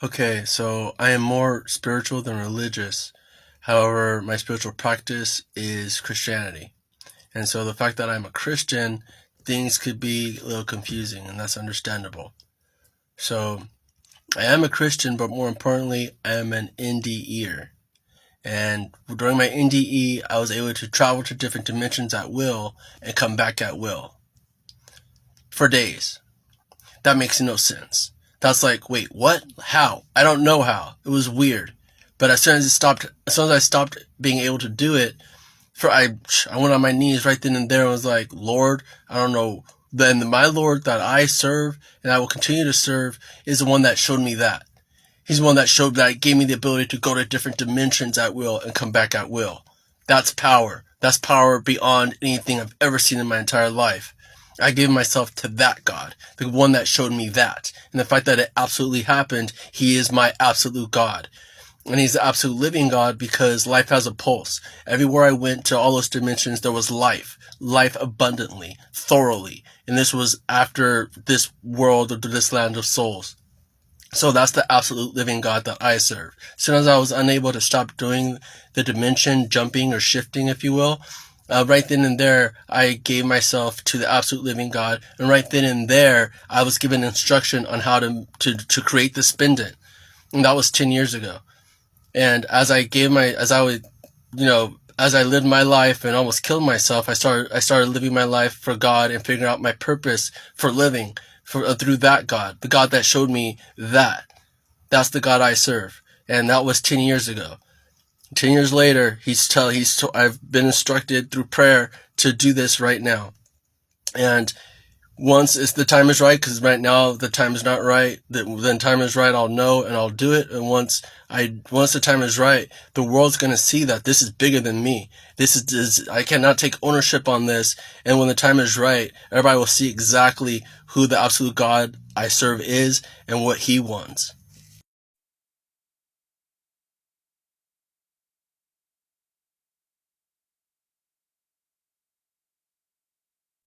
Okay, so I am more spiritual than religious. However, my spiritual practice is Christianity. And so the fact that I'm a Christian, things could be a little confusing, and that's understandable. So I am a Christian, but more importantly, I am an NDEer. And during my NDE, I was able to travel to different dimensions at will and come back at will for days. That makes no sense. That's like, wait, what? How? I don't know how. It was weird. But as soon as I stopped being able to do it, I went on my knees right then and there and was like, Lord, I don't know. Then my Lord that I serve and I will continue to serve is the one that showed me that. He's the one that gave me the ability to go to different dimensions at will and come back at will. That's power. That's power beyond anything I've ever seen in my entire life. I gave myself to that God, the one that showed me that. And the fact that it absolutely happened, He is my absolute God. And He's the absolute living God because life has a pulse. Everywhere I went to all those dimensions, there was life abundantly, thoroughly. And this was after this world or this land of souls. So that's the absolute living God that I serve. As soon as I was unable to stop doing the dimension jumping or shifting, if you will, right then and there, I gave myself to the absolute living God. And right then and there, I was given instruction on how to create this pendant. And that was 10 years ago. And as I lived my life and almost killed myself, I started living my life for God and figuring out my purpose for living through that God, the God that showed me that. That's the God I serve. And that was 10 years ago. 10 years later, I've been instructed through prayer to do this right now. And once the time is right, because right now the time is not right, then time is right, I'll know and I'll do it. And once the time is right, the world's going to see that this is bigger than me. I cannot take ownership on this. And when the time is right, everybody will see exactly who the absolute God I serve is and what He wants.